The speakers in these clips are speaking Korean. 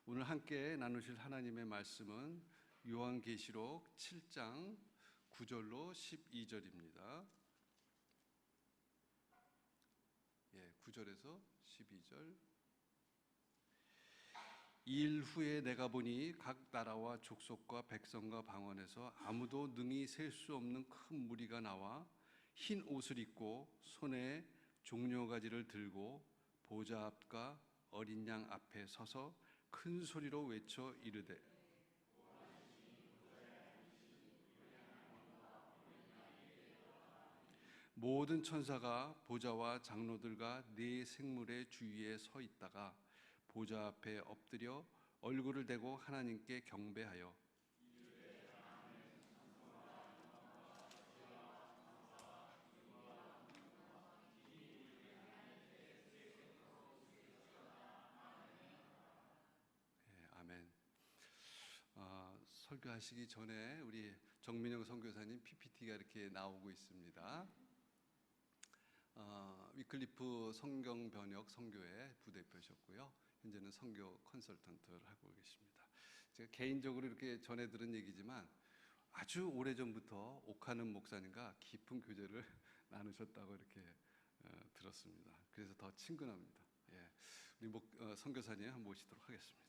오늘 함께 나누실 하나님의 말씀은 요한계시록 7장 9절로 12절입니다. 9절에서 12절. 이 일 후에 내가 보니 각 나라와 족속과 백성과 방언에서 아무도 능히 셀 수 없는 큰 무리가 나와 흰 옷을 입고 손에 종려가지를 들고 보좌 앞과 어린 양 앞에 서서 큰 소리로 외쳐 이르되 모든 천사가 보좌와 장로들과 네 생물의 주위에 서 있다가 보좌 앞에 엎드려 얼굴을 대고 하나님께 경배하여 아멘. 설교하시기 전에 우리 정민영 선교사님 PPT가 이렇게 나오고 있습니다. 위클리프 성경 번역 선교회 부대표셨고요. 현재는 선교 컨설턴트를 하고 계십니다. 제가 개인적으로 이렇게 전해 들은 얘기지만 아주 오래전부터 옥하는 목사님과 깊은 교제를 나누셨다고 이렇게 들었습니다. 그래서 더 친근합니다. 우리 선교사님 한번 모시도록 하겠습니다.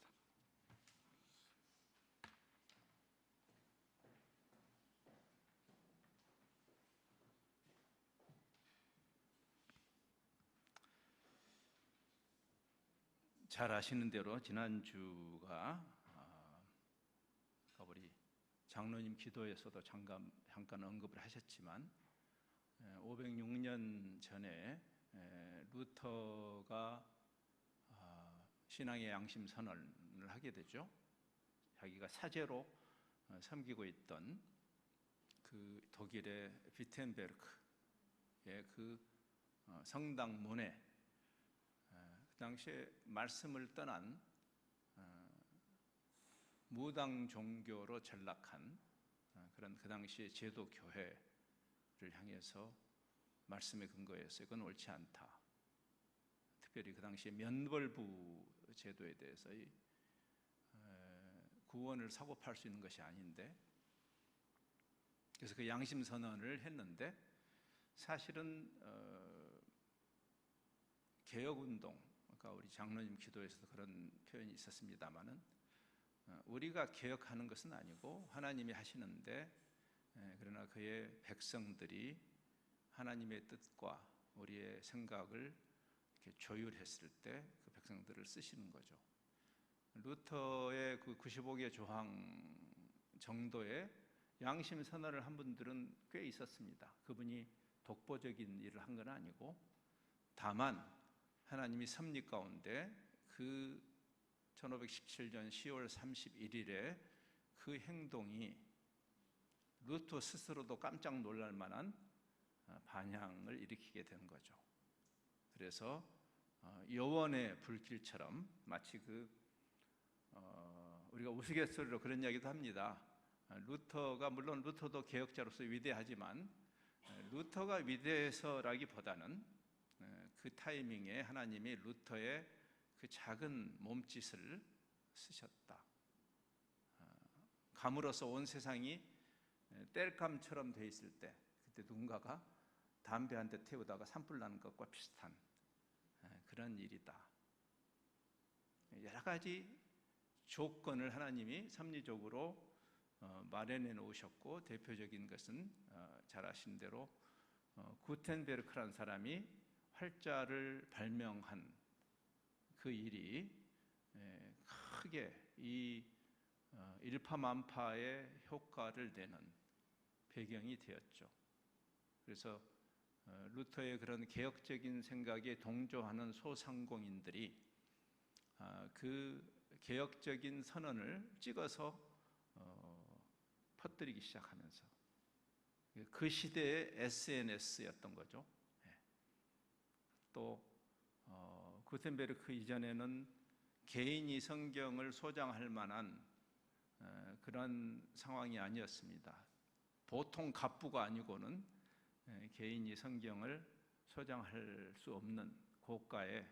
잘 아시는 대로 지난주가 우리 장로님 기도에서도 잠깐 언급을 하셨지만 506년 전에 루터가 신앙의 양심 선언을 하게 되죠. 자기가 사제로 섬기고 있던 그 독일의 비텐베르크의 그 성당 문에 그 당시에 말씀을 떠난 무당 종교로 전락한 그런 그 당시의 제도 교회를 향해서 말씀에 근거해서 이건 옳지 않다. 특별히 그 당시에 면벌부 제도에 대해서 구원을 사고 팔 수 있는 것이 아닌데, 그래서 그 양심 선언을 했는데 사실은 개혁운동, 아까 우리 장로님 기도에서도 그런 표현이 있었습니다마는 우리가 개혁하는 것은 아니고 하나님이 하시는데, 그러나 그의 백성들이 하나님의 뜻과 우리의 생각을 이렇게 조율했을 때 그 백성들을 쓰시는 거죠. 루터의 그 95개 조항 정도의 양심 선언을 한 분들은 꽤 있었습니다. 그분이 독보적인 일을 한 건 아니고, 다만 하나님이 섭리 가운데 그 1517년 10월 31일에 그 행동이 루터 스스로도 깜짝 놀랄 만한 반향을 일으키게 된 거죠. 그래서 여원의 불길처럼 마치 우리가 우스갯소리로 그런 이야기도 합니다. 물론 루터도 개혁자로서 위대하지만 루터가 위대해서라기보다는 그 타이밍에 하나님이 루터의 그 작은 몸짓을 쓰셨다. 감으로써 온 세상이 땔감처럼 돼 있을 때, 그때 누군가가 담배 한 대 태우다가 산불 나는 것과 비슷한 그런 일이다. 여러 가지 조건을 하나님이 섭리적으로 마련해 놓으셨고, 대표적인 것은 잘 아시는 대로 구텐베르크라는 사람이 활자를 발명한 그 일이 크게 이 일파만파의 효과를 내는 배경이 되었죠. 그래서 루터의 그런 개혁적인 생각에 동조하는 소상공인들이 그 개혁적인 선언을 찍어서 퍼뜨리기 시작하면서 그 시대의 SNS였던 거죠. 또 구텐베르크 이전에는 개인이 성경을 소장할 만한 그런 상황이 아니었습니다. 보통 갑부가 아니고는 개인이 성경을 소장할 수 없는 고가의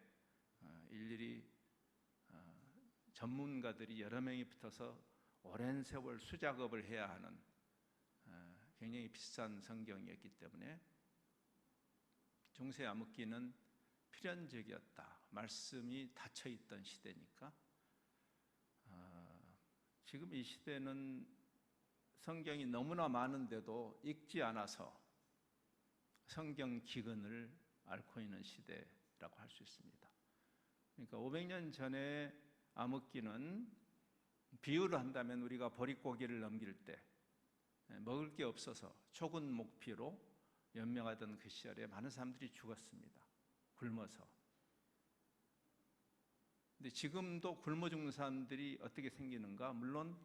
일일이 전문가들이 여러 명이 붙어서 오랜 세월 수작업을 해야 하는 굉장히 비싼 성경이었기 때문에 중세 암흑기는 필연적이었다. 말씀이 닫혀 있던 시대니까. 지금 이 시대는 성경이 너무나 많은데도 읽지 않아서 성경 기근을 앓고 있는 시대라고 할 수 있습니다. 그러니까 500년 전에 암흑기는 비유를 한다면 우리가 보릿고개를 넘길 때 먹을 게 없어서 초근 목피로 연명하던 그 시절에 많은 사람들이 죽었습니다. 굶어서. 근데 지금도 굶어 죽는 사람들이 어떻게 생기는가? 물론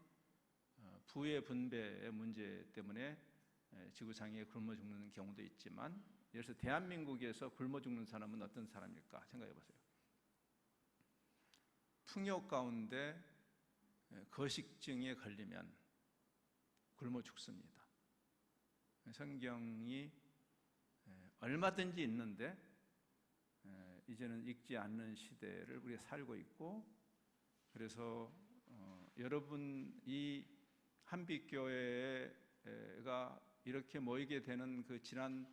부의 분배의 문제 때문에 지구상에 굶어 죽는 경우도 있지만, 예를 들어서 대한민국에서 굶어 죽는 사람은 어떤 사람일까 생각해 보세요. 풍요 가운데 거식증에 걸리면 굶어 죽습니다. 성경이 얼마든지 있는데 이제는 읽지 않는 시대를 우리가 살고 있고, 그래서 여러분 이 한빛교회가 이렇게 모이게 되는 그 지난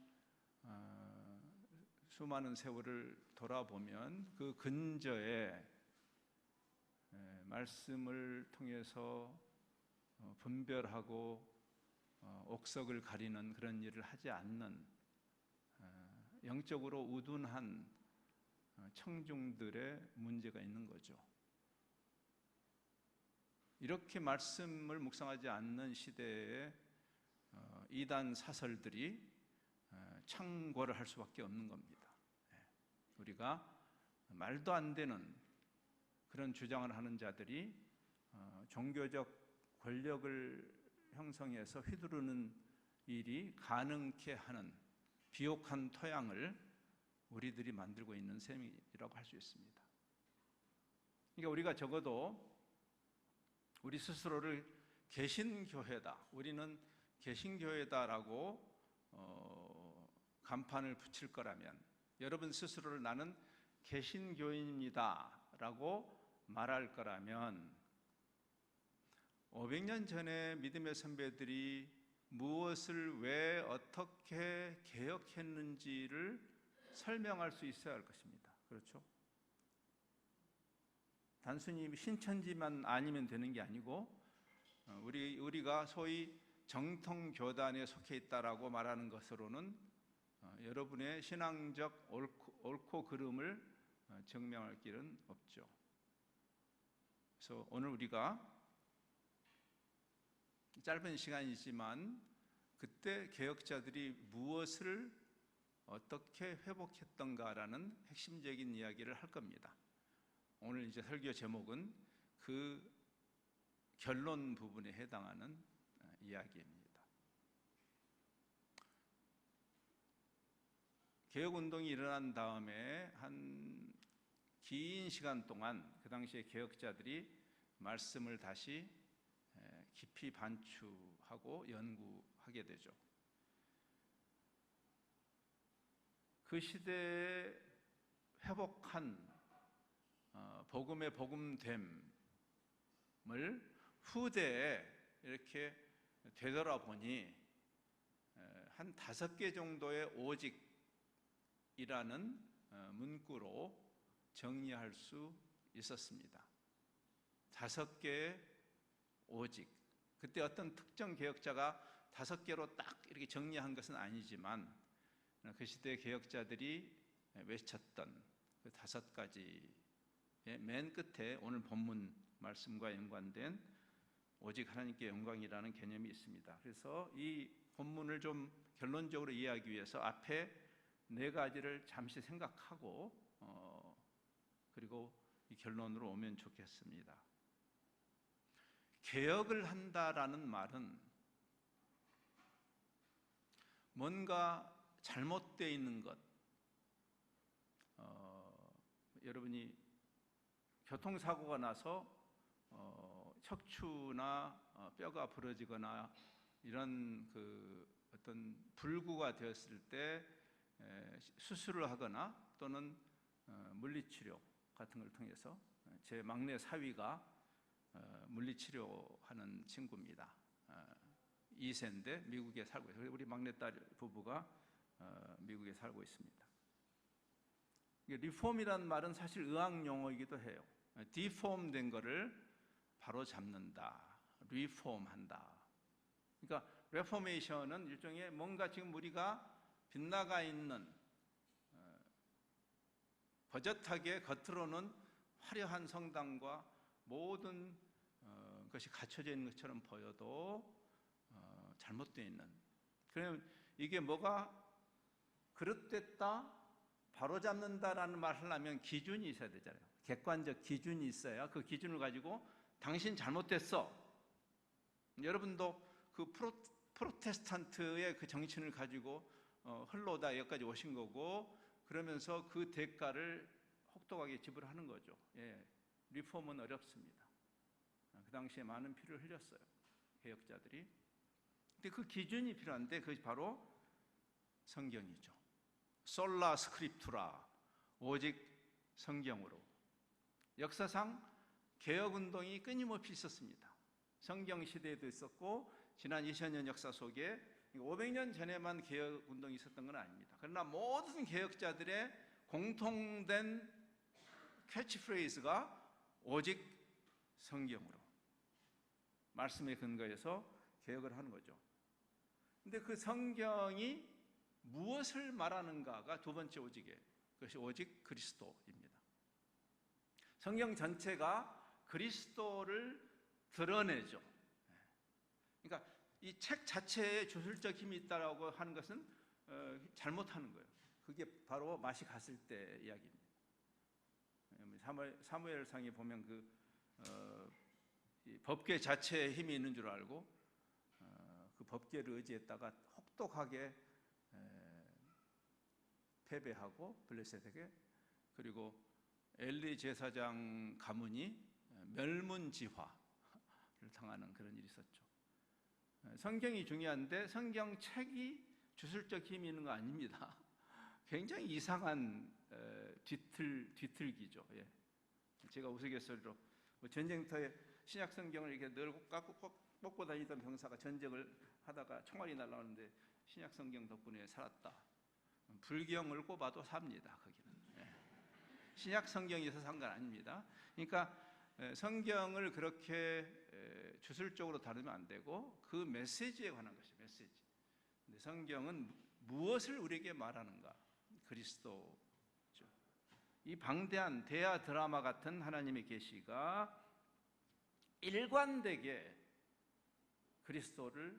수많은 세월을 돌아보면 그 근저에 말씀을 통해서 분별하고 옥석을 가리는 그런 일을 하지 않는 영적으로 우둔한 청중들의 문제가 있는 거죠. 이렇게 말씀을 묵상하지 않는 시대에 이단 사설들이 창궐을 할 수밖에 없는 겁니다. 우리가 말도 안 되는 그런 주장을 하는 자들이 종교적 권력을 형성해서 휘두르는 일이 가능케 하는 비옥한 토양을 우리들이 만들고 있는 셈이라고 할 수 있습니다. 그러니까 우리가 적어도 우리 스스로를 개신교회다, 우리는 개신교회다라고 간판을 붙일 거라면, 여러분 스스로를 나는 개신교인이다 라고 말할 거라면, 500년 전에 믿음의 선배들이 무엇을 왜 어떻게 개혁했는지를 설명할 수 있어야 할 것입니다. 그렇죠? 단순히 신천지만 아니면 되는 게 아니고, 우리가 소위 정통교단에 속해 있다라고 말하는 것으로는 여러분의 신앙적 옳고 그름을 증명할 길은 없죠. 그래서 오늘 우리가 짧은 시간이지만 그때 개혁자들이 무엇을 어떻게 회복했던가라는 핵심적인 이야기를 할 겁니다. 오늘 이제 설교 제목은 그 결론 부분에 해당하는 이야기입니다. 개혁운동이 일어난 다음에 한 긴 시간 동안 그 당시에 개혁자들이 말씀을 다시 깊이 반추하고 연구하게 되죠. 그 시대에 회복한 복음의 복음됨을 후대에 이렇게 되돌아보니 한 5개 정도의 오직이라는 문구로 정리할 수 있었습니다. 5개의 오직. 그때 어떤 특정 개혁자가 5개로 딱 이렇게 정리한 것은 아니지만, 그 시대 개혁자들이 외쳤던 그 5가지의 맨 끝에 오늘 본문 말씀과 연관된 오직 하나님께 영광이라는 개념이 있습니다. 그래서 이 본문을 좀 결론적으로 이해하기 위해서 앞에 4가지를 잠시 생각하고 그리고 이 결론으로 오면 좋겠습니다. 개혁을 한다라는 말은 뭔가 잘못되어 있는 것, 여러분이 교통사고가 나서 척추나 뼈가 부러지거나 이런 그 어떤 불구가 되었을 때 수술을 하거나 또는 물리치료 같은 걸 통해서, 제 막내 사위가 물리치료하는 친구입니다. 2세인데 미국에 살고 있어요. 우리 막내딸 부부가 미국에 살고 있습니다. 리폼이라는 말은 사실 의학 용어이기도 해요. 디폼된 거를 바로 잡는다, 리폼한다. 그러니까 레포메이션은 일종의 뭔가 지금 우리가 빗나가 있는 버젓하게 겉으로는 화려한 성당과 모든 것이 갖춰져 있는 것처럼 보여도 잘못되어 있는, 그러면 이게 뭐가 그릇됐다, 바로잡는다라는 말을 하려면 기준이 있어야 되잖아요. 객관적 기준이 있어야 그 기준을 가지고 당신 잘못됐어. 여러분도 그 프로테스탄트의 그 정신을 가지고 흘러오다 여기까지 오신 거고, 그러면서 그 대가를 혹독하게 지불하는 거죠. 예, 리폼은 어렵습니다. 그 당시에 많은 피를 흘렸어요, 개혁자들이. 근데 그 기준이 필요한데 그것이 바로 성경이죠. 솔라 스크립투라, 오직 성경으로. 역사상 개혁운동이 끊임없이 있었습니다. 성경 시대에도 있었고, 지난 2000년 역사 속에 500년 전에만 개혁운동이 있었던 건 아닙니다. 그러나 모든 개혁자들의 공통된 캐치프레이즈가 오직 성경으로, 말씀에 근거해서 개혁을 하는 거죠. 근데 그 성경이 무엇을 말하는가가 두 번째 오직이에요. 그것이 오직 그리스도입니다. 성경 전체가 그리스도를 드러내죠. 그러니까 이 책 자체에 주술적 힘이 있다라고 하는 것은 잘못하는 거예요. 그게 바로 맛이 갔을 때 이야기입니다. 사무엘상에 보면 이 법궤 자체에 힘이 있는 줄 알고 그 법궤를 의지했다가 혹독하게 패배하고 블레셋에게, 그리고 엘리 제사장 가문이 멸문지화를 당하는 그런 일이 있었죠. 성경이 중요한데 성경책이 주술적 힘이 있는 거 아닙니다. 굉장히 이상한 뒤틀기죠. 예. 제가 우스갯소리로 전쟁터에 신약 성경을 이렇게 늘 꽂고 다니던 병사가 전쟁을 하다가 총알이 날라오는데 신약 성경 덕분에 살았다. 불경을 꼽아도 삽니다. 거기는. 예. 신약 성경에서 산 건 아닙니다. 그러니까 성경을 그렇게 주술적으로 다루면 안 되고 그 메시지에 관한 것이 메시지. 근데 성경은 무엇을 우리에게 말하는가? 그리스도죠. 이 방대한 대하 드라마 같은 하나님의 계시가 일관되게 그리스도를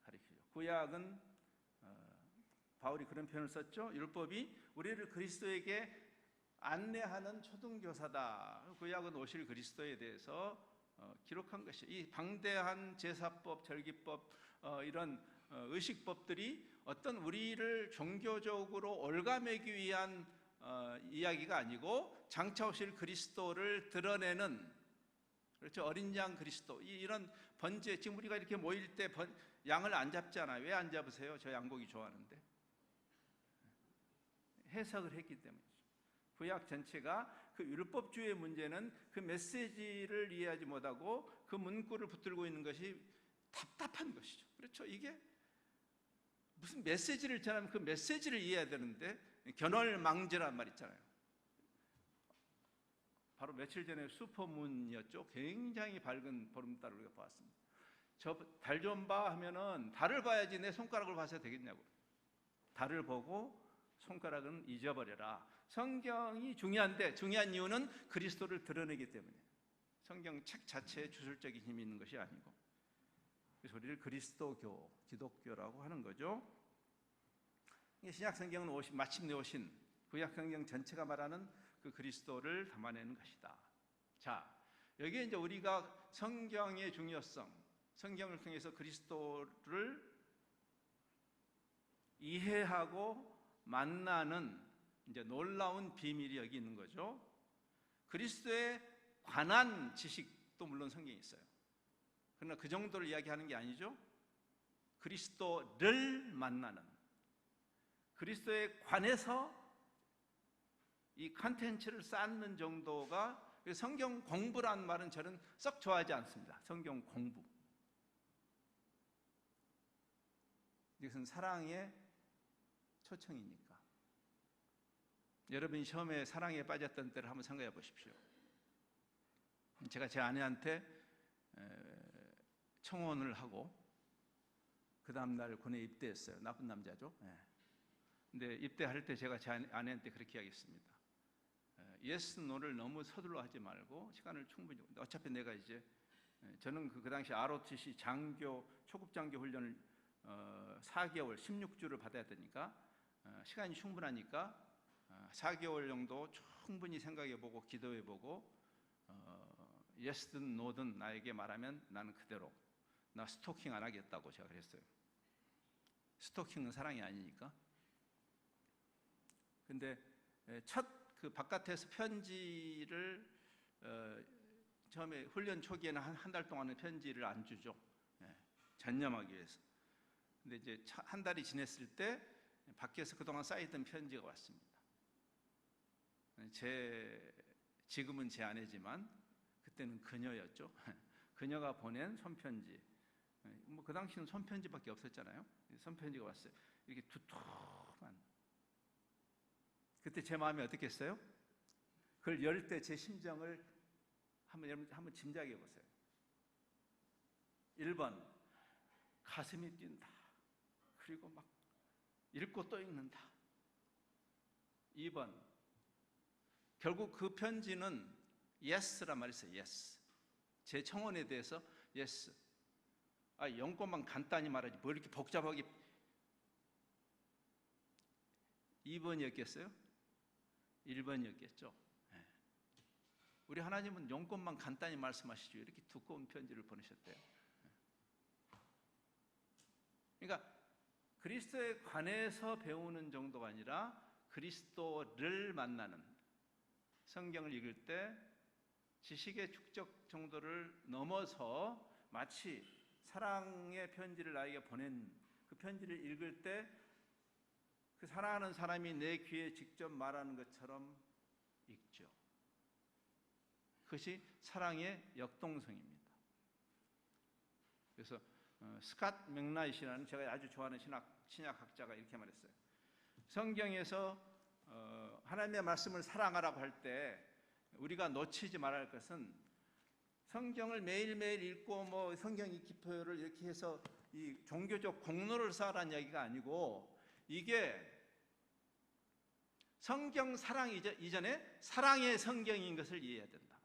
가리키죠. 구약은 바울이 그런 표현을 썼죠. 율법이 우리를 그리스도에게 안내하는 초등교사다. 구약은 오실 그리스도에 대해서 기록한 것이, 이 방대한 제사법, 절기법, 이런 의식법들이 어떤 우리를 종교적으로 올가매기 위한 이야기가 아니고 장차 오실 그리스도를 드러내는, 그렇죠, 어린 양 그리스도. 이런 번제, 지금 우리가 이렇게 모일 때 양을 안 잡잖아요. 왜 안 잡으세요? 저 양고기 좋아하는데. 해석을 했기 때문이죠. 구약 전체가 그 율법주의 문제는 그 메시지를 이해하지 못하고 그 문구를 붙들고 있는 것이 답답한 것이죠. 그렇죠? 이게 무슨 메시지를 전하면 그 메시지를 이해해야 되는데 견월망제란 말 있잖아요. 바로 며칠 전에 슈퍼문이었죠. 굉장히 밝은 보름달을 우리가 보았습니다. 저 달 좀 봐 하면은 달을 봐야지 내 손가락을 봐서 되겠냐고. 달을 보고 손가락은 잊어버려라. 성경이 중요한데, 중요한 이유는 그리스도를 드러내기 때문에. 성경 책 자체에 주술적인 힘이 있는 것이 아니고. 그래서 우리를 그리스도교, 기독교라고 하는 거죠. 신약 성경은 마침내 오신 구약 성경 전체가 말하는 그 그리스도를 담아내는 것이다. 자, 여기에 이제 우리가 성경의 중요성, 성경을 통해서 그리스도를 이해하고 만나는 이제 놀라운 비밀이 여기 있는 거죠. 그리스도에 관한 지식도 물론 성경에 있어요. 그러나 그 정도를 이야기하는 게 아니죠. 그리스도를 만나는, 그리스도에 관해서 이 컨텐츠를 쌓는 정도가 그래서 성경 공부란 말은 저는 썩 좋아하지 않습니다. 성경 공부. 이것은 사랑의 초청이니까. 여러분이 처음에 사랑에 빠졌던 때를 한번 생각해 보십시오. 제가 제 아내한테 청혼을 하고 그 다음날 군에 입대했어요. 나쁜 남자죠. 근데 입대할 때 제가 제 아내한테 그렇게 이야기했습니다. 예스, 노를 너무 서둘러 하지 말고 시간을 충분히, 어차피 내가 이제, 저는 그 당시 ROTC 초급 장교 훈련을 4개월 16주를 받아야 되니까 시간이 충분하니까 4개월 정도 충분히 생각해보고 기도해보고 예스든 노든 나에게 말하면 나는 그대로, 나 스토킹 안 하겠다고 제가 그랬어요. 스토킹은 사랑이 아니니까. 근데 첫 그 바깥에서 편지를 처음에 훈련 초기에는 한 달 동안은 편지를 안 주죠. 전념하기 위해서. 근데 이제 한 달이 지났을 때 밖에서 그동안 쌓이던 편지가 왔습니다. 지금은 제 아내지만 그때는 그녀였죠. 그녀가 보낸 손편지. 뭐 그 당시는 손편지밖에 없었잖아요. 손편지가 왔어요. 이렇게 두툼한. 그때 제 마음이 어떻겠어요? 그걸 열 때 제 심정을 한번 짐작해 보세요. 1번, 가슴이 뛴다. 그리고 막 읽고 또 읽는다. 2번, 결국 그 편지는 yes란 말이 있어요. yes. 제 청혼에 대해서 yes. 영권만 간단히 말하지 뭐 이렇게 복잡하게. 2번이었겠어요? 1번이었겠죠. 우리 하나님은 영권만 간단히 말씀하시죠. 이렇게 두꺼운 편지를 보내셨대요. 그러니까 그리스도에 관해서 배우는 정도가 아니라 그리스도를 만나는, 성경을 읽을 때 지식의 축적 정도를 넘어서 마치 사랑의 편지를 나에게 보낸 그 편지를 읽을 때 그 사랑하는 사람이 내 귀에 직접 말하는 것처럼 읽죠. 그것이 사랑의 역동성입니다. 그래서 스캇 맥나잇이라는 제가 아주 좋아하는 신약학자가 이렇게 말했어요. 성경에서 하나님의 말씀을 사랑하라고 할 때 우리가 놓치지 말아야 할 것은, 성경을 매일매일 읽고 뭐 성경 읽기표를 이렇게 해서 이 종교적 공로를 쌓으라는 이야기가 아니고, 이게 성경 사랑 이전에 사랑의 성경인 것을 이해해야 된다.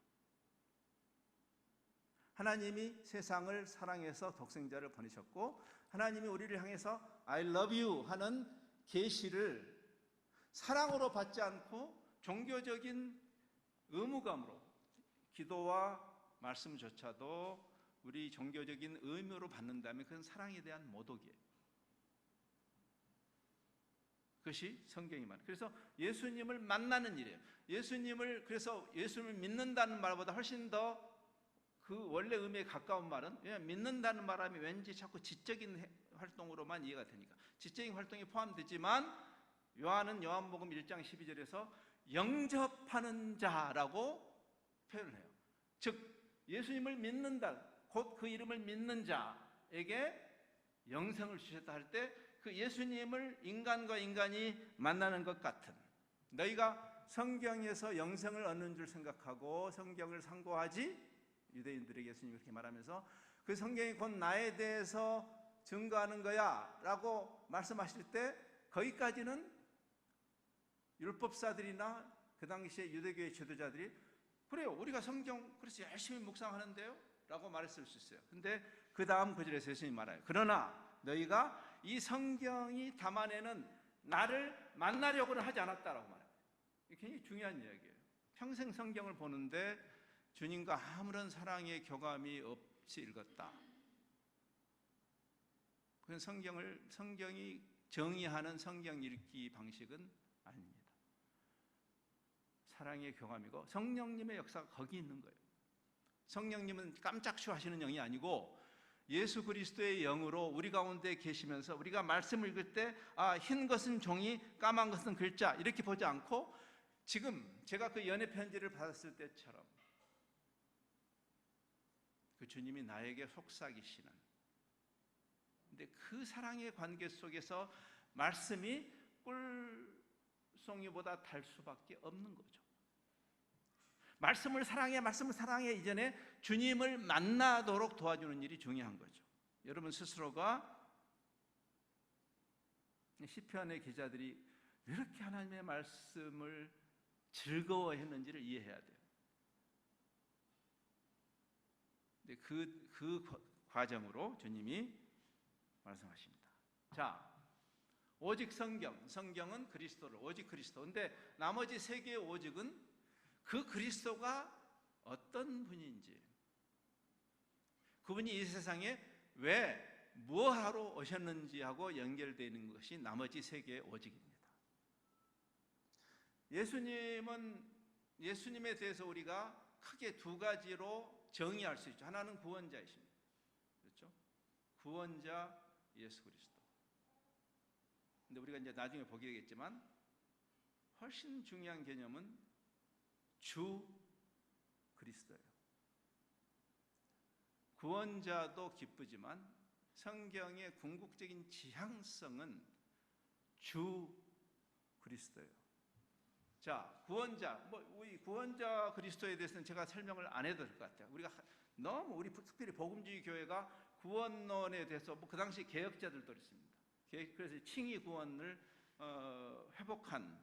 하나님이 세상을 사랑해서 독생자를 보내셨고, 하나님이 우리를 향해서 I love you 하는 계시를 사랑으로 받지 않고 종교적인 의무감으로, 기도와 말씀조차도 우리 종교적인 의무로 받는다면 그건 사랑에 대한 모독이에요. 그것이 성경이 말해요. 그래서 예수님을 만나는 일이에요. 그래서 예수님을 믿는다는 말보다 훨씬 더 그 원래 의미에 가까운 말은, 왜냐하면 믿는다는 말하면 왠지 자꾸 지적인 활동으로만 이해가 되니까 지적인 활동이 포함되지만, 요한은 요한복음 1장 12절에서 영접하는 자라고 표현을 해요. 즉 예수님을 믿는다, 곧 그 이름을 믿는 자에게 영생을 주셨다 할 때 그 예수님을 인간과 인간이 만나는 것 같은, 너희가 성경에서 영생을 얻는 줄 생각하고 성경을 상고하지, 유대인들에게 예수님이 그렇게 말하면서 그 성경이 곧 나에 대해서 증거하는 거야 라고 말씀하실 때, 거기까지는 율법사들이나 그 당시에 유대교의 지도자들이 그래요, 우리가 성경 그래서 열심히 묵상하는데요 라고 말했을 수 있어요. 근데 그 다음 구절에서 예수님이 말해요. 그러나 너희가 이 성경이 담아내는 나를 만나려고는 하지 않았다라고 말해요. 이게 굉장히 중요한 이야기예요. 평생 성경을 보는데 주님과 아무런 사랑의 교감이 없이 읽었다. 그건 성경이 정의하는 성경 읽기 방식은 아닙니다. 사랑의 교감이고 성령님의 역사가 거기 있는 거예요. 성령님은 깜짝쇼 하시는 영이 아니고 예수 그리스도의 영으로 우리 가운데 계시면서 우리가 말씀을 읽을 때 흰 것은 종이, 까만 것은 글자 이렇게 보지 않고, 지금 제가 그 연애 편지를 받았을 때처럼 그 주님이 나에게 속삭이시는, 근데 그 사랑의 관계 속에서 말씀이 꿀송이보다 달 수밖에 없는 거죠. 말씀을 사랑해 이전에 주님을 만나도록 도와주는 일이 중요한 거죠. 여러분 스스로가 시편의 기자들이 왜 이렇게 하나님의 말씀을 즐거워했는지를 이해해야 돼요. 근데 그 과정으로 주님이 말씀하십니다. 자, 오직 성경은 그리스도를, 오직 그리스도. 근데 나머지 세 개의 오직은 그 그리스도가 어떤 분인지, 그분이 이 세상에 왜 뭐하러 오셨는지 하고 연결되어 있는 것이 나머지 세 개의 오직입니다. 예수님에 대해서 우리가 크게 두 가지로 정의할 수 있죠. 하나는 구원자이십니다. 그렇죠? 구원자 예수 그리스도. 근데 우리가 이제 나중에 보게 되겠지만 훨씬 중요한 개념은 주 그리스도예요. 구원자도 기쁘지만 성경의 궁극적인 지향성은 주 그리스도예요. 자, 구원자, 우리 구원자 그리스도에 대해서는 제가 설명을 안 해도 될 것 같아요. 우리 특별히 복음주의 교회가 구원론에 대해서 그 당시 개혁자들도 있습니다. 그래서 칭의 구원을 회복한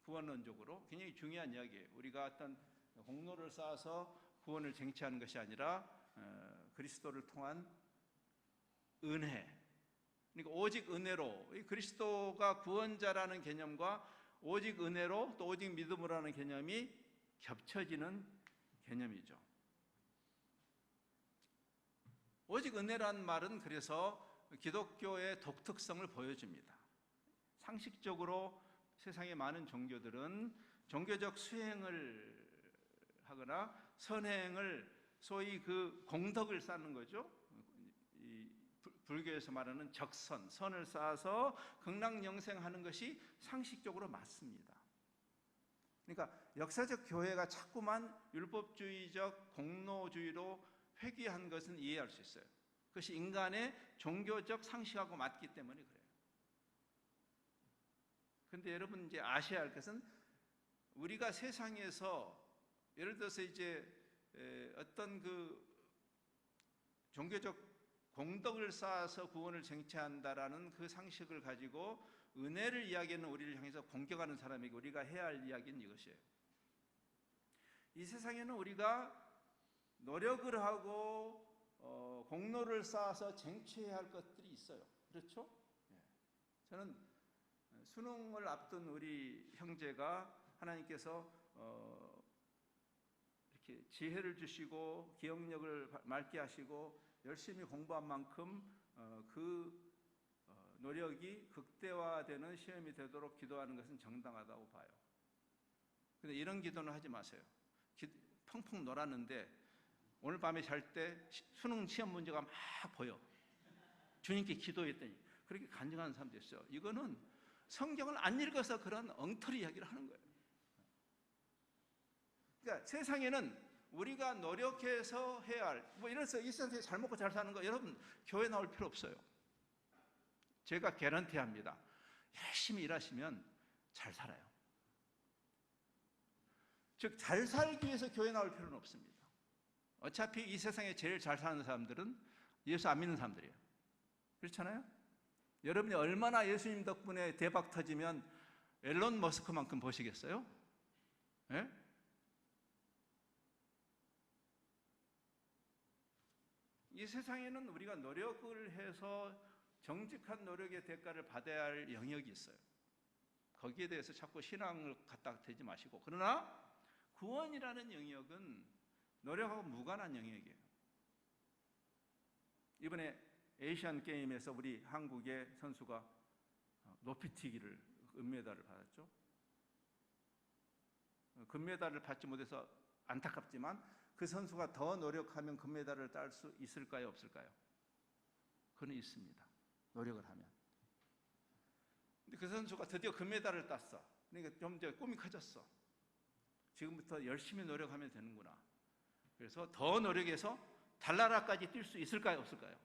구원론적으로 굉장히 중요한 이야기예요. 우리가 어떤 공로를 쌓아서 구원을 쟁취하는 것이 아니라 그리스도를 통한 은혜. 그러니까 오직 은혜로, 그리스도가 구원자라는 개념과 오직 은혜로 또 오직 믿음으로 하는 개념이 겹쳐지는 개념이죠. 오직 은혜라는 말은 그래서 기독교의 독특성을 보여줍니다. 상식적으로 세상의 많은 종교들은 종교적 수행을 하거나 선행을, 소위 그 공덕을 쌓는 거죠. 이 불교에서 말하는 적선, 선을 쌓아서 극락영생하는 것이 상식적으로 맞습니다. 그러니까 역사적 교회가 자꾸만 율법주의적 공로주의로 회귀한 것은 이해할 수 있어요. 그것이 인간의 종교적 상식하고 맞기 때문에 그래요. 그런데 여러분 이제 아셔야 할 것은 우리가 세상에서 예를 들어서 이제 어떤 그 종교적 공덕을 쌓아서 구원을 쟁취한다라는 그 상식을 가지고 은혜를 이야기하는 우리를 향해서 공격하는 사람에게 우리가 해야 할 이야기는 이것이에요. 이 세상에는 우리가 노력을 하고 공로를 쌓아서 쟁취해야 할 것들이 있어요. 그렇죠? 저는 수능을 앞둔 우리 형제가 하나님께서 이렇게 지혜를 주시고 기억력을 맑게 하시고 열심히 공부한 만큼 그 노력이 극대화되는 시험이 되도록 기도하는 것은 정당하다고 봐요. 근데 이런 기도는 하지 마세요. 펑펑 놀았는데 오늘 밤에 잘 때 수능 시험 문제가 막 보여. 주님께 기도했더니 그렇게 간증하는 사람도 있어요. 이거는 성경을 안 읽어서 그런 엉터리 이야기를 하는 거예요. 그러니까 세상에는 우리가 노력해서 해야 할, 이래서 이 세상에 잘 먹고 잘 사는 거, 여러분 교회 나올 필요 없어요. 제가 개런티합니다. 열심히 일하시면 잘 살아요. 즉 잘 살기 위해서 교회 나올 필요는 없습니다. 어차피 이 세상에 제일 잘 사는 사람들은 예수 안 믿는 사람들이에요. 그렇잖아요? 여러분이 얼마나 예수님 덕분에 대박 터지면 앨런 머스크만큼 보시겠어요? 예? 이 세상에는 우리가 노력을 해서 정직한 노력의 대가를 받아야 할 영역이 있어요. 거기에 대해서 자꾸 신앙을 갖다 대지 마시고, 그러나 구원이라는 영역은 노력하고 무관한 영역이에요. 이번에 에이시안 게임에서 우리 한국의 선수가 높이튀기를 은메달을 받았죠. 금메달을 받지 못해서 안타깝지만 그 선수가 더 노력하면 금메달을 딸 수 있을까요, 없을까요? 그건 있습니다. 노력을 하면. 근데 그 선수가 드디어 금메달을 땄어. 그러니까 좀 이제 꿈이 커졌어. 지금부터 열심히 노력하면 되는구나. 그래서 더 노력해서 달나라까지 뛸 수 있을까요? 없을까요?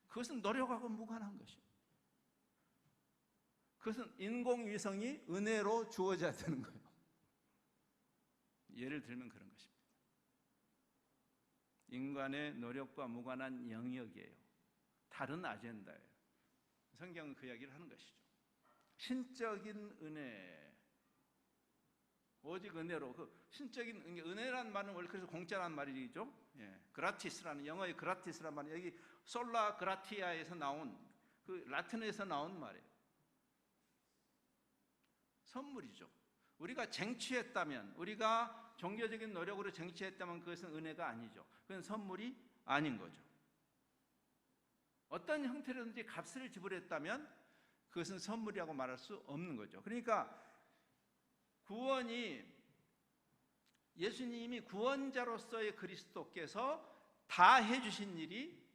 그것은 노력하고 무관한 것이에요. 그것은 인공위성이 은혜로 주어져야 되는 거예요. 예를 들면 그런 것입니다. 인간의 노력과 무관한 영역이에요. 다른 아젠다예요. 성경은 그 이야기를 하는 것이죠. 신적인 은혜, 오직 은혜로. 그 신적인 은혜라는 말은 원래 그래서 공짜라는 말이죠. 그라티스라는, 영어의 그라티스라는 말이 여기 솔라 그라티아에서 나온, 그 라틴어에서 나온 말이에요. 선물이죠. 우리가 쟁취했다면, 우리가 종교적인 노력으로 쟁취했다면 그것은 은혜가 아니죠. 그건 선물이 아닌 거죠. 어떤 형태로든지 값을 지불했다면 그것은 선물이라고 말할 수 없는 거죠. 그러니까 구원이, 예수님이 구원자로서의 그리스도께서 다 해주신 일이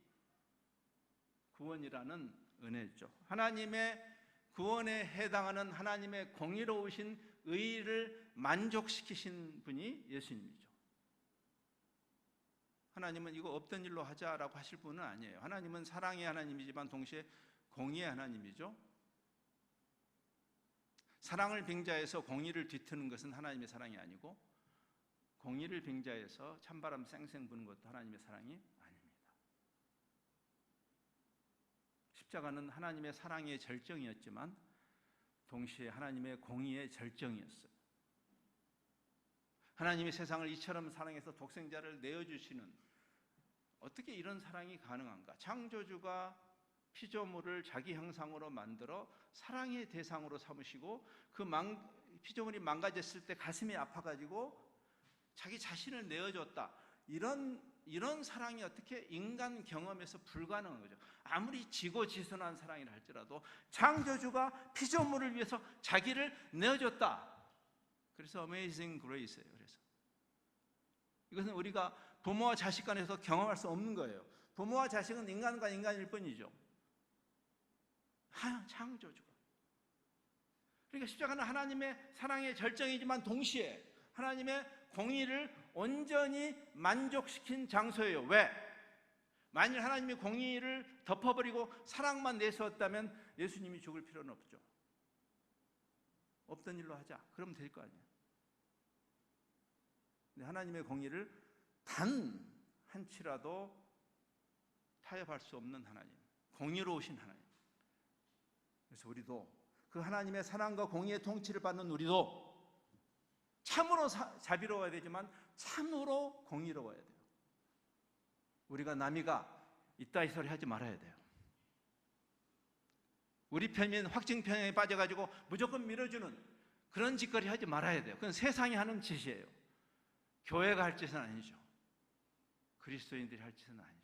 구원이라는 은혜죠. 하나님의 구원에 해당하는 하나님의 공의로우신 의를 만족시키신 분이 예수님이죠. 하나님은 이거 없던 일로 하자라고 하실 분은 아니에요. 하나님은 사랑의 하나님이지만 동시에 공의의 하나님이죠. 사랑을 빙자해서 공의를 뒤트는 것은 하나님의 사랑이 아니고, 공의를 빙자해서 찬바람 쌩쌩 부는 것도 하나님의 사랑이 아닙니다. 십자가는 하나님의 사랑의 절정이었지만 동시에 하나님의 공의의 절정이었어요. 하나님이 세상을 이처럼 사랑해서 독생자를 내어주시는, 어떻게 이런 사랑이 가능한가? 창조주가 피조물을 자기 형상으로 만들어 사랑의 대상으로 삼으시고, 그 피조물이 망가졌을 때 가슴이 아파가지고 자기 자신을 내어줬다. 이런 사랑이 어떻게 인간 경험에서 불가능한 거죠. 아무리 지고지순한 사랑이라 할지라도 창조주가 피조물을 위해서 자기를 내어줬다. 그래서 Amazing Grace예요. 그래서 이것은 우리가 부모와 자식 간에서 경험할 수 없는 거예요. 부모와 자식은 인간과 인간일 뿐이죠. 창조주가. 그러니까 십자가는 하나님의 사랑의 절정이지만 동시에 하나님의 공의를 온전히 만족시킨 장소예요. 왜? 만일 하나님이 공의를 덮어버리고 사랑만 내세웠다면 예수님이 죽을 필요는 없죠. 없던 일로 하자. 그러면 될 거 아니에요. 근데 하나님의 공의를 단 한치라도 타협할 수 없는 하나님, 공의로우신 하나님. 그래서 우리도 그 하나님의 사랑과 공의의 통치를 받는 우리도 참으로 자비로워야 되지만 참으로 공의로워야 돼요. 우리가 남이가 이따위 소리 하지 말아야 돼요. 우리 편인 확증 편향에 빠져가지고 무조건 밀어주는 그런 짓거리 하지 말아야 돼요. 그건 세상이 하는 짓이에요. 교회가 할 짓은 아니죠. 그리스도인들이 할 짓은 아니죠.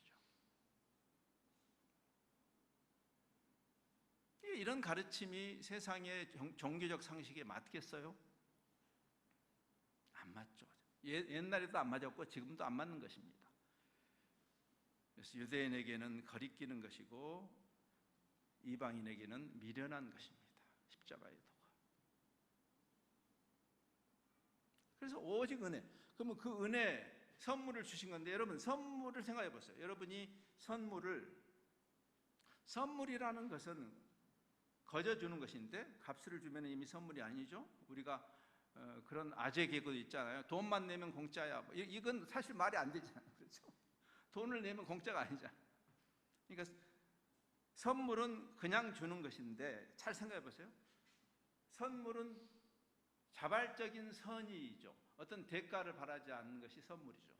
이런 가르침이 세상의 종교적 상식에 맞겠어요? 안 맞죠. 옛날에도 안 맞았고 지금도 안 맞는 것입니다. 그래서 유대인에게는 거리끼는 것이고 이방인에게는 미련한 것입니다. 십자가의 도가. 그래서 오직 은혜. 그러면 그 은혜 선물을 주신 건데, 여러분 선물을 생각해 보세요. 여러분이 선물이라는 것은 거저 주는 것인데 값을 주면 이미 선물이 아니죠. 우리가 그런 아재 개그도 있잖아요. 돈만 내면 공짜야. 이건 사실 말이 안 되잖아요. 그렇죠? 돈을 내면 공짜가 아니잖아요. 그러니까 선물은 그냥 주는 것인데, 잘 생각해 보세요. 선물은 자발적인 선의이죠. 어떤 대가를 바라지 않는 것이 선물이죠.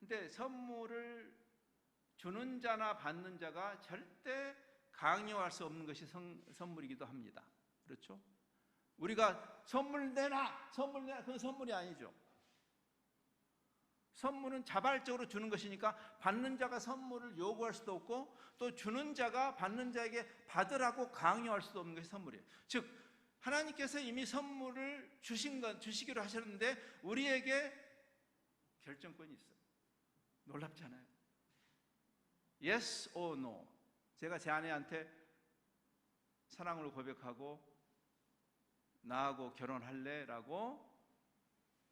근데 선물을 주는 자나 받는 자가 절대 강요할 수 없는 것이 선물이기도 합니다. 그렇죠? 우리가 선물 내놔, 그건 선물이 아니죠. 선물은 자발적으로 주는 것이니까 받는 자가 선물을 요구할 수도 없고, 또 주는 자가 받는 자에게 받으라고 강요할 수도 없는 것이 선물이에요. 즉 하나님께서 이미 선물을 주시기로 하셨는데 우리에게 결정권이 있어요. 놀랍잖아요. Yes or no. 제가 제 아내한테 사랑을 고백하고 나하고 결혼할래? 라고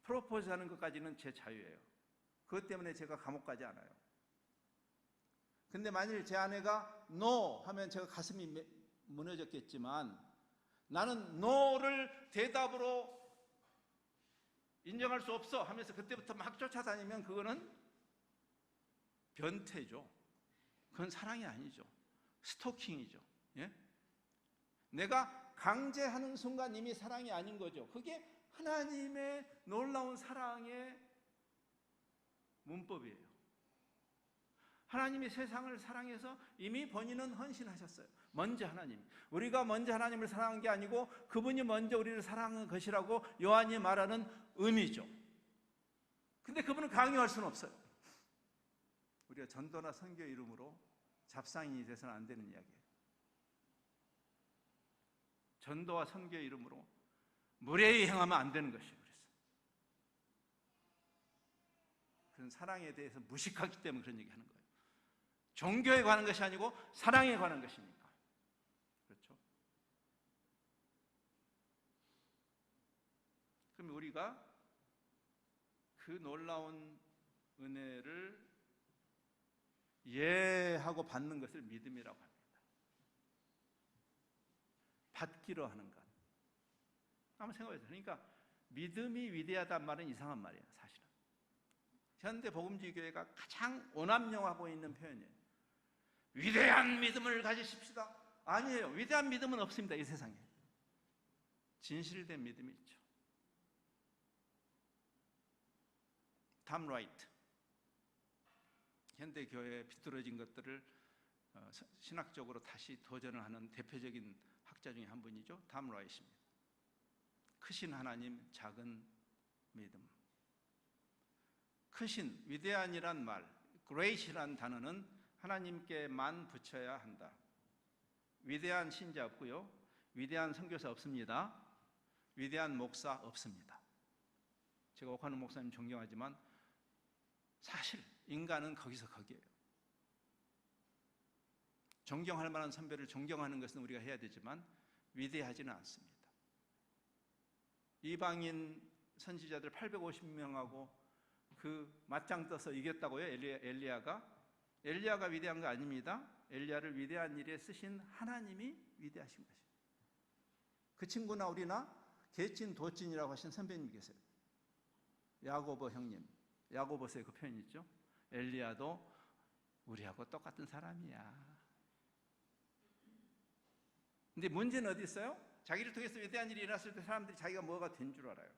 프로포즈하는 것까지는 제 자유예요. 그것 때문에 제가 감옥 가지 않아요. 근데 만일 제 아내가 no 하면 제가 가슴이 무너졌겠지만, 나는 no를 대답으로 인정할 수 없어 하면서 그때부터 막 쫓아다니면 그거는 변태죠. 그건 사랑이 아니죠. 스토킹이죠. 예? 내가 강제하는 순간 이미 사랑이 아닌 거죠. 그게 하나님의 놀라운 사랑의 문법이에요. 하나님이 세상을 사랑해서 이미 본인은 헌신하셨어요. 먼저 하나님. 우리가 먼저 하나님을 사랑한 게 아니고 그분이 먼저 우리를 사랑한 것이라고 요한이 말하는 의미죠. 근데 그분은 강요할 수는 없어요. 우리가 전도나 선교 이름으로 잡상인이 돼서는 안 되는 이야기예요. 전도와 선교의 이름으로 무례히 행하면 안 되는 것이에요. 그런 사랑에 대해서 무식하기 때문에 그런 얘기하는 거예요. 종교에 관한 것이 아니고 사랑에 관한 것이니까. 그렇죠? 그럼 우리가 그 놀라운 은혜를 예하고 받는 것을 믿음이라고 합니다. 받기로 하는 것. 한번 생각해 보세요. 그러니까 믿음이 위대하단 말은 이상한 말이에요, 사실은. 현대 복음주의 교회가 가장 오남용하고 있는 표현이에요. 위대한 믿음을 가지십시다. 아니에요. 위대한 믿음은 없습니다, 이 세상에. 진실된 믿음이 있죠. 탐 라이트. 현대 교회에 비뚤어진 것들을 신학적으로 다시 도전을 하는 대표적인 학자 중에 한 분이죠. 탐 라이트입니다. 크신 하나님, 작은 믿음. 크신, 위대한이란 말, great이란 단어는 하나님께만 붙여야 한다. 위대한 신자 없고요. 위대한 선교사 없습니다. 위대한 목사 없습니다. 제가 옥하는 목사님 존경하지만 사실 인간은 거기서 거기에요. 존경할 만한 선배를 존경하는 것은 우리가 해야 되지만 위대하지는 않습니다. 이방인 선지자들 850명하고 그 맞짱 떠서 이겼다고요? 엘리야가 위대한 거 아닙니다. 엘리야를 위대한 일에 쓰신 하나님이 위대하신 것이에요. 그 친구나 우리나 개찐 도찐이라고 하신 선배님 계세요. 야고보 형님. 야고보서에 그 표현 있죠. 엘리야도 우리하고 똑같은 사람이야. 근데 문제는 어디 있어요? 자기를 통해서 위대한 일이 일어났을 때 사람들이 자기가 뭐가 된 줄 알아요.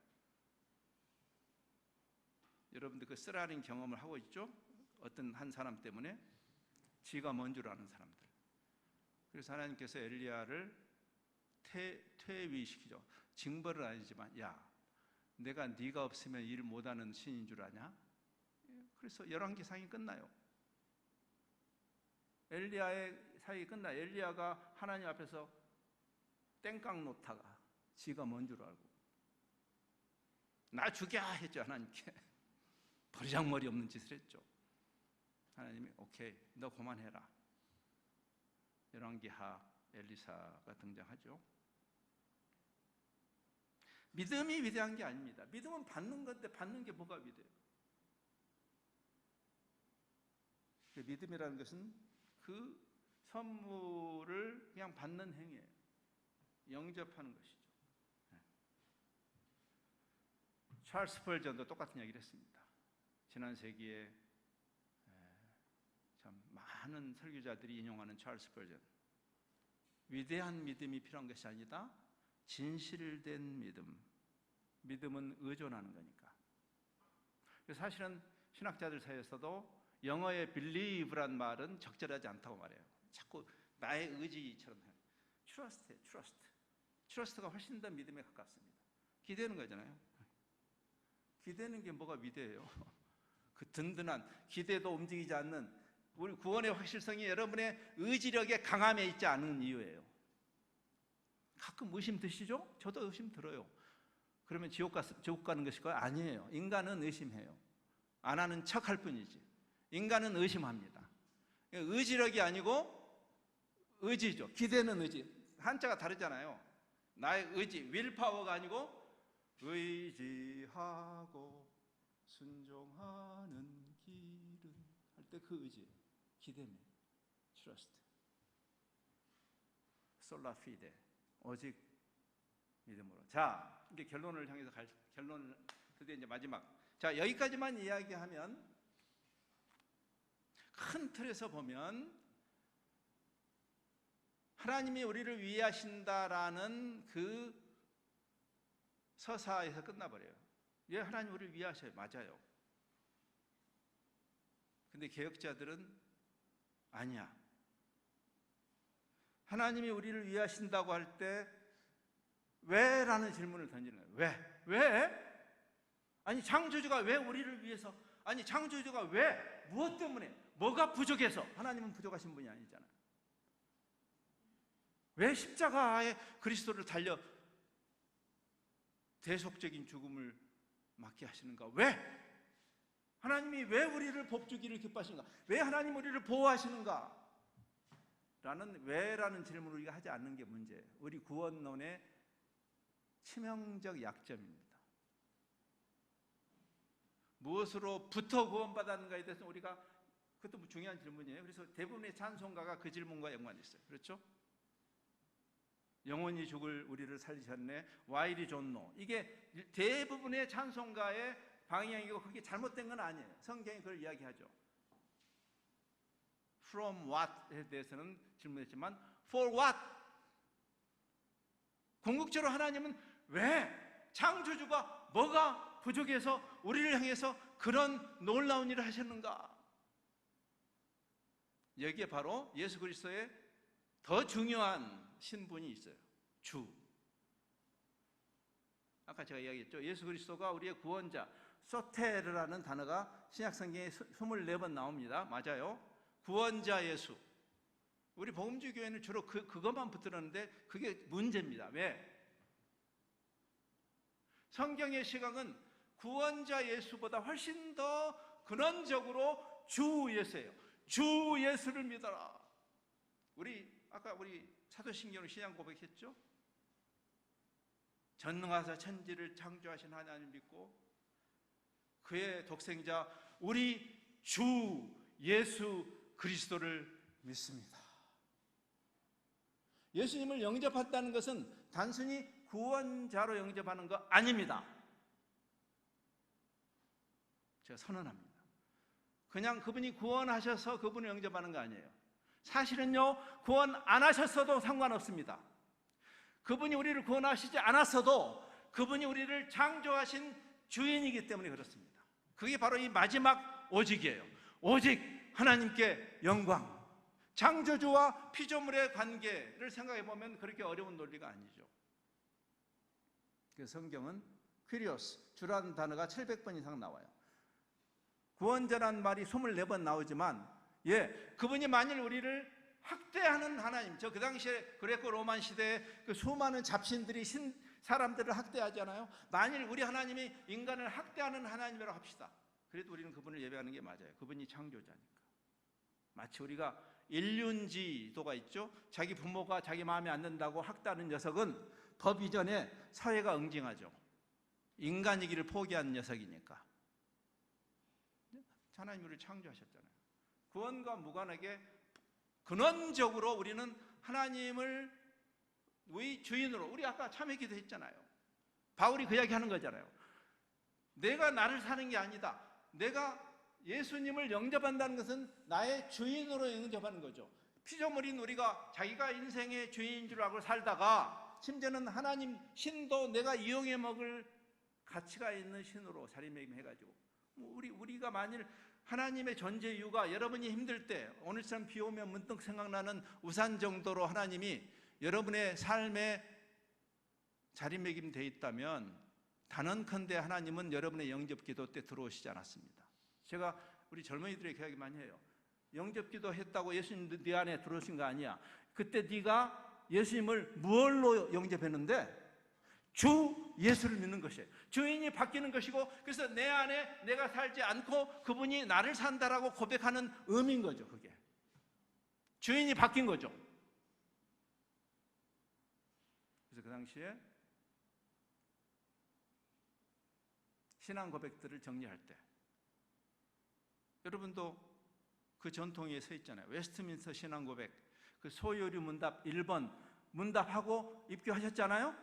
여러분들 그 쓰라린 경험을 하고 있죠? 어떤 한 사람 때문에 지가 뭔 줄 아는 사람들. 그래서 하나님께서 엘리야를 퇴위시키죠. 징벌은 아니지만 야, 내가 네가 없으면 일 못하는 신인 줄 아냐? 그래서 열왕기상이 끝나요. 엘리야의 사역이 끝나. 엘리야가 하나님 앞에서 땡깡 놓다가 지가 뭔 줄 알고 나 죽여 했죠. 하나님께. 버리장머리 없는 짓을 했죠. 하나님이 오케이, 너 그만해라. 열왕기하 엘리사가 등장하죠. 믿음이 위대한 게 아닙니다. 믿음은 받는 건데 받는 게 뭐가 위대해요? 믿음이라는 것은 그 선물을 그냥 받는 행위예요. 영접하는 것이죠. 찰스 스펄전도 똑같은 이야기를 했습니다. 지난 세기에 참 많은 설교자들이 인용하는 찰스 스펄전. 위대한 믿음이 필요한 것이 아니다. 진실된 믿음. 믿음은 의존하는 거니까. 사실은 신학자들 사이에서도 영어의 believe란 말은 적절하지 않다고 말해요. 자꾸 나의 의지처럼 해요. trust가 훨씬 더 믿음에 가깝습니다. 기대는 거잖아요. 기대는 게 뭐가 위대해요? 그 든든한 기대도 움직이지 않는 우리 구원의 확실성이 여러분의 의지력의 강함에 있지 않은 이유예요. 가끔 의심 드시죠? 저도 의심 들어요. 그러면 지옥 가는 것일까요? 아니에요. 인간은 의심해요. 안 하는 척할 뿐이지. 인간은 의심합니다. 의지력이 아니고 의지죠. 기대는 의지. 한자가 다르잖아요. 나의 의지, 윌파워가 아니고 의지하고 순종하는 길은 할 때 그 의지, 기대면 trust, 솔라 피데, 오직 믿음으로. 자, 이제 결론을 향해서 결론을 드디어 이제 마지막. 자, 여기까지만 이야기하면 큰 틀에서 보면 하나님이 우리를 위하신다라는 그 서사에서 끝나버려요. 예, 하나님 우리를 위하셔요. 맞아요. 근데 개혁자들은 아니야. 하나님이 우리를 위하신다고 할 때 왜? 라는 질문을 던지는 거예요. 왜? 왜? 아니 창조주가 왜 우리를 위해서, 아니 창조주가 왜? 무엇 때문에? 뭐가 부족해서? 하나님은 부족하신 분이 아니잖아요. 왜 십자가에 그리스도를 달려 대속적인 죽음을 맞게 하시는가? 왜? 하나님이 왜 우리를 법주기를 기뻐하시는가? 왜 하나님 우리를 보호하시는가? 라는 왜라는 질문을 우리가 하지 않는 게 문제예요. 우리 구원론의 치명적 약점입니다. 무엇으로부터 구원받았는가에 대해서 우리가, 그것도 중요한 질문이에요. 그래서 대부분의 찬송가가 그 질문과 연관이 있어요. 그렇죠? 영원히 죽을 우리를 살리셨네, Why did you know? 이게 대부분의 찬송가의 방향이고 그게 잘못된 건 아니에요. 성경이 그걸 이야기하죠. From what에 대해서는 질문했지만 For what? 궁극적으로 하나님은 왜? 창조주가 뭐가 부족해서 우리를 향해서 그런 놀라운 일을 하셨는가? 여기에 바로 예수 그리스도의 더 중요한 신분이 있어요. 주. 아까 제가 이야기했죠. 예수 그리스도가 우리의 구원자, 소테르라는 단어가 신약성경에 24번 나옵니다. 맞아요. 구원자 예수. 우리 복음주의 교회는 주로 그것만 붙들었는데 그게 문제입니다. 왜? 성경의 시각은 구원자 예수보다 훨씬 더 근원적으로 주 예수예요. 주 예수를 믿어라. 아까 우리 사도신경으로 신앙 고백했죠? 전능하사 천지를 창조하신 하나님 믿고 그의 독생자 우리 주 예수 그리스도를 믿습니다. 예수님을 영접한다는 것은 단순히 구원자로 영접하는 거 아닙니다. 제가 선언합니다. 그냥 그분이 구원하셔서 그분을 영접하는 거 아니에요. 사실은요, 구원 안 하셨어도 상관없습니다. 그분이 우리를 구원하시지 않았어도 그분이 우리를 창조하신 주인이기 때문에 그렇습니다. 그게 바로 이 마지막 오직이에요. 오직 하나님께 영광. 창조주와 피조물의 관계를 생각해 보면 그렇게 어려운 논리가 아니죠. 그 성경은 퀴리오스, 주라는 단어가 700번 이상 나와요. 구원자라는 말이 24번 나오지만 그분이 만일 우리를 학대하는 하나님, 그 당시에 그레코 로만 시대에 그 수많은 잡신들이 사람들을 학대하잖아요. 만일 우리 하나님이 인간을 학대하는 하나님이라고 합시다. 그래도 우리는 그분을 예배하는 게 맞아요. 그분이 창조자니까. 마치 우리가 일륜지도가 있죠. 자기 부모가 자기 마음에 안 든다고 학대하는 녀석은 법 이전에 사회가 응징하죠. 인간이기를 포기한 녀석이니까. 하나님 우리를 창조하셨잖아요. 구원과 무관하게 근원적으로 우리는 하나님을 우리 주인으로, 우리 아까 참회 기도했잖아요. 바울이 그 이야기 하는 거잖아요. 내가 나를 사는 게 아니다. 내가 예수님을 영접한다는 것은 나의 주인으로 영접하는 거죠. 피조물인 우리가 자기가 인생의 주인인 줄 알고 살다가 심지어는 하나님 신도 내가 이용해 먹을 가치가 있는 신으로 자리매김해가지고 우리가 만일 하나님의 존재 이유가 여러분이 힘들 때 오늘처럼 비 오면 문득 생각나는 우산 정도로 하나님이 여러분의 삶에 자리매김되어 있다면 단언컨대 하나님은 여러분의 영접기도 때 들어오시지 않았습니다. 제가 우리 젊은이들에게 그 이야기 많이 해요. 영접기도 했다고 예수님 네 안에 들어오신 거 아니야. 그때 네가 예수님을 무엇로 영접했는데? 주 예수를 믿는 것이에요. 주인이 바뀌는 것이고, 그래서 내 안에 내가 살지 않고 그분이 나를 산다라고 고백하는 의미인 거죠. 그게 주인이 바뀐 거죠. 그래서 그 당시에 신앙 고백들을 정리할 때 여러분도 그 전통에 서 있잖아요. 웨스트민스터 신앙고백, 그 소요리 문답 1번 문답하고 입교하셨잖아요.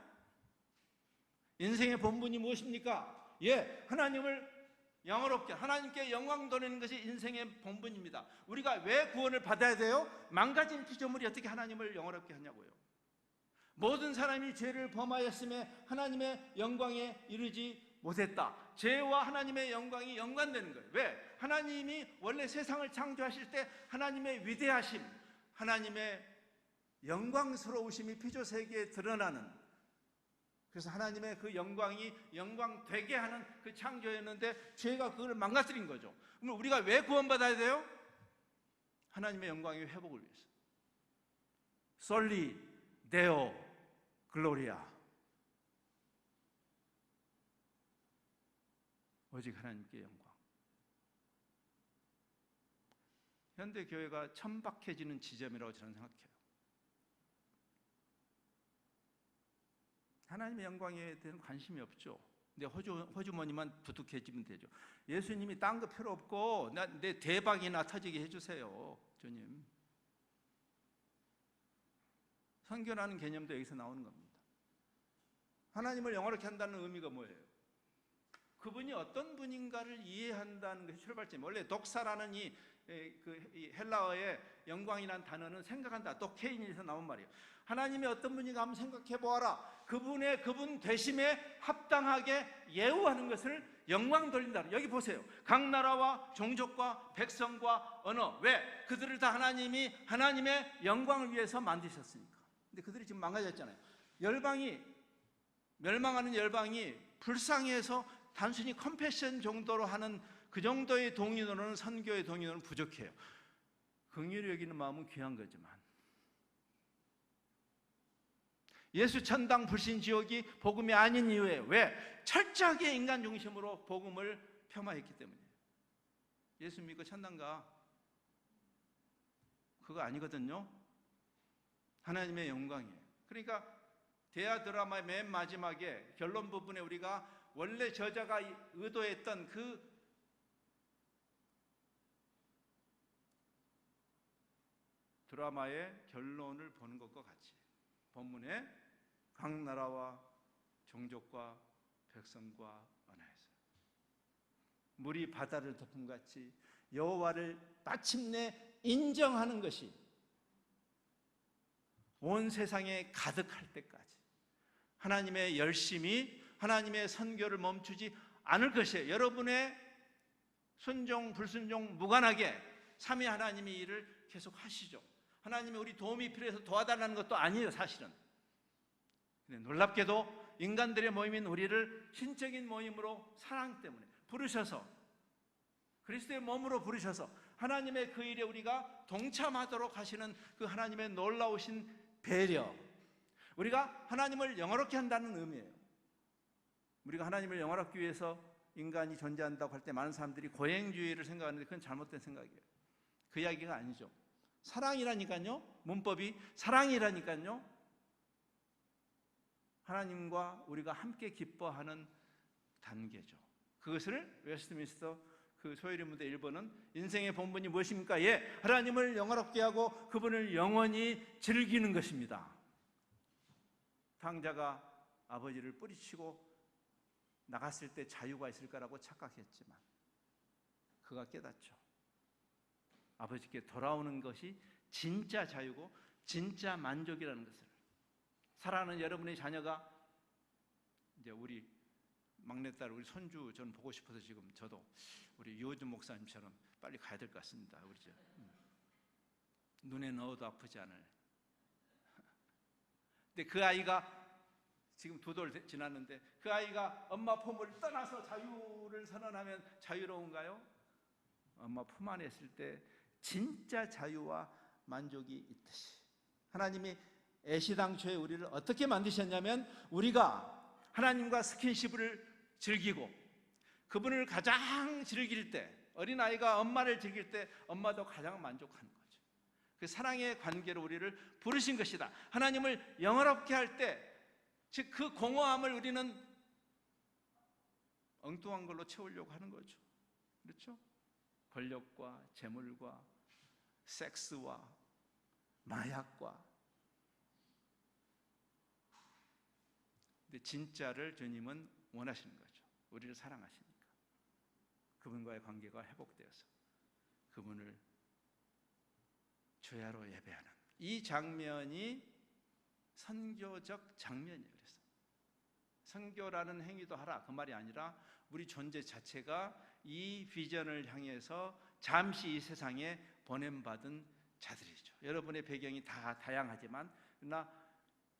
인생의 본분이 무엇입니까? 예, 하나님을 영화롭게, 하나님께 영광 돌리는 것이 인생의 본분입니다. 우리가 왜 구원을 받아야 돼요? 망가진 피조물이 어떻게 하나님을 영화롭게 하냐고요. 모든 사람이 죄를 범하였음에 하나님의 영광에 이르지 못했다. 죄와 하나님의 영광이 연관되는 거예요. 왜? 하나님이 원래 세상을 창조하실 때 하나님의 위대하심, 하나님의 영광스러우심이 피조세계에 드러나는, 그래서 하나님의 그 영광이 영광되게 하는 그 창조였는데 죄가 그걸 망가뜨린 거죠. 그럼 우리가 왜 구원받아야 돼요? 하나님의 영광의 회복을 위해서. 솔리 데오 글로리아, 오직 하나님께 영광. 현대 교회가 천박해지는 지점이라고 저는 생각해요. 하나님의 영광에 대한 관심이 없죠. 내 호주머니만 두둑해지면 되죠. 예수님이 딴 거 필요 없고 내 대박이나 터지게 해주세요, 주님. 선교라는 개념도 여기서 나오는 겁니다. 하나님을 영화롭게 한다는 의미가 뭐예요? 그분이 어떤 분인가를 이해한다는 것이 출발점. 원래 독사라는 이 헬라어의 영광이라는 단어는 생각한다, 도케인에서 나온 말이에요. 하나님이 어떤 분인가 한번 생각해 보아라. 그분 되심에 합당하게 예우하는 것을 영광 돌린다. 여기 보세요. 각 나라와 종족과 백성과 언어. 왜? 그들을 다 하나님이 하나님의 영광을 위해서 만드셨으니까. 근데 그들이 지금 망가졌잖아요. 멸망하는 열방이 불쌍해서 단순히 컴패션 정도로 하는 그 정도의 동의로는, 선교의 동의로는 부족해요. 긍휼히 여기는 마음은 귀한 거지만, 예수 천당 불신 지옥이 복음이 아닌 이유에, 왜? 철저하게 인간 중심으로 복음을 폄하했기 때문이에요. 예수 믿고 천당 가, 그거 아니거든요. 하나님의 영광이에요. 그러니까 대하 드라마의 맨 마지막에 결론 부분에 우리가 원래 저자가 의도했던 그 드라마의 결론을 보는 것과 같이 본문에 각 나라와 종족과 백성과 언어에서 물이 바다를 덮음같이 여호와를 마침내 인정하는 것이 온 세상에 가득할 때까지 하나님의 열심이, 하나님의 선교를 멈추지 않을 것이에요. 여러분의 순종 불순종 무관하게 삼위 하나님의 일을 계속 하시죠. 하나님이 우리 도움이 필요해서 도와달라는 것도 아니에요, 사실은. 근데 놀랍게도 인간들의 모임인 우리를 신적인 모임으로 사랑 때문에 부르셔서, 그리스도의 몸으로 부르셔서 하나님의 그 일에 우리가 동참하도록 하시는 그 하나님의 놀라우신 배려, 우리가 하나님을 영화롭게 한다는 의미예요. 우리가 하나님을 영화롭기 위해서 인간이 존재한다고 할 때 많은 사람들이 고행주의를 생각하는데 그건 잘못된 생각이에요. 그 이야기가 아니죠. 사랑이라니까요. 문법이 사랑이라니까요. 하나님과 우리가 함께 기뻐하는 단계죠. 그것을 웨스트민스터 그 소요리 무대 1번은 인생의 본분이 무엇입니까? 예, 하나님을 영화롭게 하고 그분을 영원히 즐기는 것입니다. 탕자가 아버지를 뿌리치고 나갔을 때 자유가 있을 거라고 착각했지만 그가 깨닫죠. 아버지께 돌아오는 것이 진짜 자유고 진짜 만족이라는 것을. 사랑하는 여러분의 자녀가, 이제 우리 막내딸, 우리 손주 전 보고 싶어서 지금 저도 우리 유호준 목사님처럼 빨리 가야 될 것 같습니다. 우리 저 눈에 넣어도 아프지 않을. 근데 그 아이가 지금 2돌 지났는데 그 아이가 엄마 품을 떠나서 자유를 선언하면 자유로운가요? 엄마 품 안에 있을 때 진짜 자유와 만족이 있듯이 하나님이 애시당초에 우리를 어떻게 만드셨냐면, 우리가 하나님과 스킨십을 즐기고 그분을 가장 즐길 때, 어린아이가 엄마를 즐길 때 엄마도 가장 만족하는 거죠. 그 사랑의 관계로 우리를 부르신 것이다. 하나님을 영화롭게 할 때, 즉 그 공허함을 우리는 엉뚱한 걸로 채우려고 하는 거죠. 그렇죠? 권력과 재물과 섹스와 마약과. 근데 진짜를 주님은 원하시는 거죠. 우리를 사랑하시니까. 그분과의 관계가 회복되어서 그분을 주야로 예배하는 이 장면이 선교적 장면이에요. 그래서 선교라는 행위도 하라 그 말이 아니라 우리 존재 자체가 이 비전을 향해서 잠시 이 세상에 보냄받은 자들이죠. 여러분의 배경이 다 다양하지만 그러나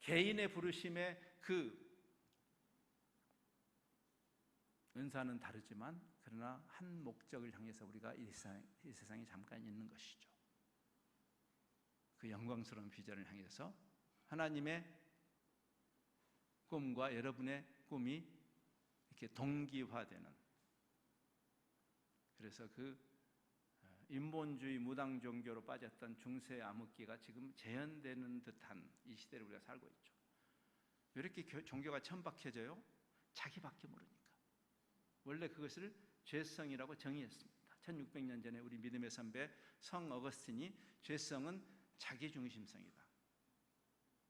개인의 부르심의 그 은사는 다르지만 그러나 한 목적을 향해서 우리가 이 세상에 잠깐 있는 것이죠. 그 영광스러운 비전을 향해서 하나님의 꿈과 여러분의 꿈이 이렇게 동기화되는, 그래서 그 인본주의 무당 종교로 빠졌던 중세 암흑기가 지금 재현되는 듯한 이 시대를 우리가 살고 있죠. 왜 이렇게 종교가 천박해져요? 자기밖에 모르니까. 원래 그것을 죄성이라고 정의했습니다. 1600년 전에 우리 믿음의 선배 성 어거스틴이 죄성은 자기중심성이다.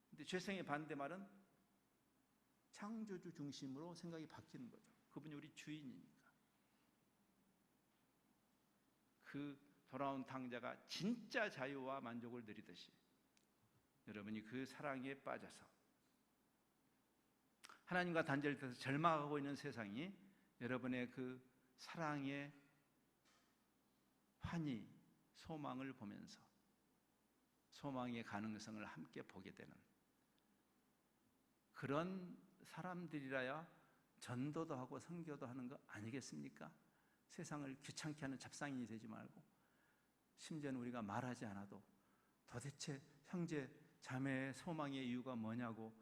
근데 죄성의 반대말은 창조주 중심으로 생각이 바뀌는 거죠. 그분이 우리 주인이니까. 그 돌아온 탕자가 진짜 자유와 만족을 누리듯이 여러분이 그 사랑에 빠져서 하나님과 단절돼서 절망하고 있는 세상이 여러분의 그 사랑의 환희, 소망을 보면서 소망의 가능성을 함께 보게 되는 그런 사람들이라야 전도도 하고 선교도 하는 거 아니겠습니까? 세상을 귀찮게 하는 잡상인이 되지 말고, 심지어는 우리가 말하지 않아도 도대체 형제 자매의 소망의 이유가 뭐냐고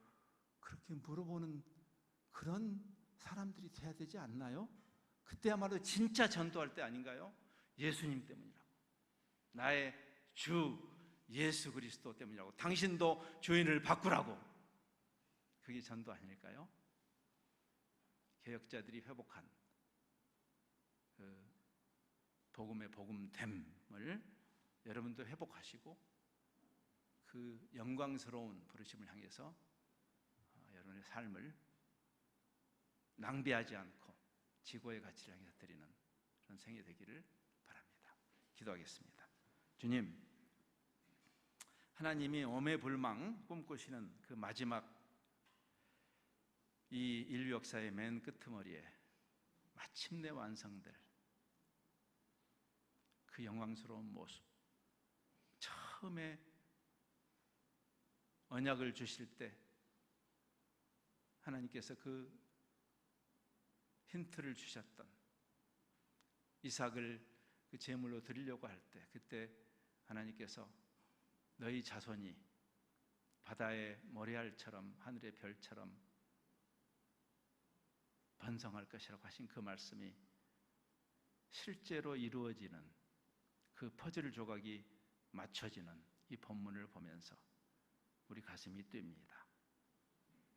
그렇게 물어보는 그런 사람들이 돼야 되지 않나요? 그때야말로 진짜 전도할 때 아닌가요? 예수님 때문이라고, 나의 주 예수 그리스도 때문이라고, 당신도 주인을 바꾸라고. 그게 전도 아닐까요? 개혁자들이 회복한 그 복음의 복음됨을 여러분도 회복하시고 그 영광스러운 부르심을 향해서 여러분의 삶을 낭비하지 않고 지고의 가치를 향해서 드리는 그런 생이 되기를 바랍니다. 기도하겠습니다. 주님, 하나님이 오매불망 꿈꾸시는 그 마지막 이 인류 역사의 맨 끄트머리에 마침내 완성될 그 영광스러운 모습, 처음에 언약을 주실 때 하나님께서 그 힌트를 주셨던 이삭을 그 제물로 드리려고 할 때, 그때 하나님께서 너희 자손이 바다의 모래알처럼 하늘의 별처럼 번성할 것이라고 하신 그 말씀이 실제로 이루어지는 그 퍼즐 조각이 맞춰지는 이 본문을 보면서 우리 가슴이 뛰입니다.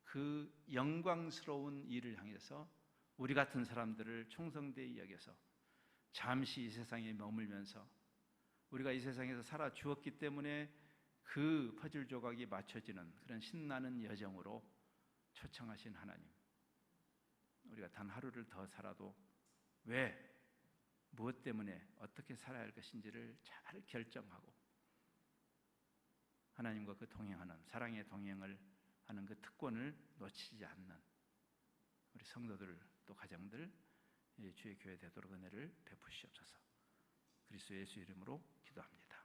그 영광스러운 일을 향해서 우리 같은 사람들을 충성되이 여겨서 잠시 이 세상에 머물면서 우리가 이 세상에서 살아 주었기 때문에 그 퍼즐 조각이 맞춰지는 그런 신나는 여정으로 초청하신 하나님, 우리가 단 하루를 더 살아도 왜, 무엇 때문에 어떻게 살아야 할 것인지를 잘 결정하고 하나님과 그 동행하는, 사랑의 동행을 하는 그 특권을 놓치지 않는 우리 성도들 또 가정들 주의 교회 되도록 은혜를 베푸시옵소서. 그리스도 예수 이름으로 기도합니다.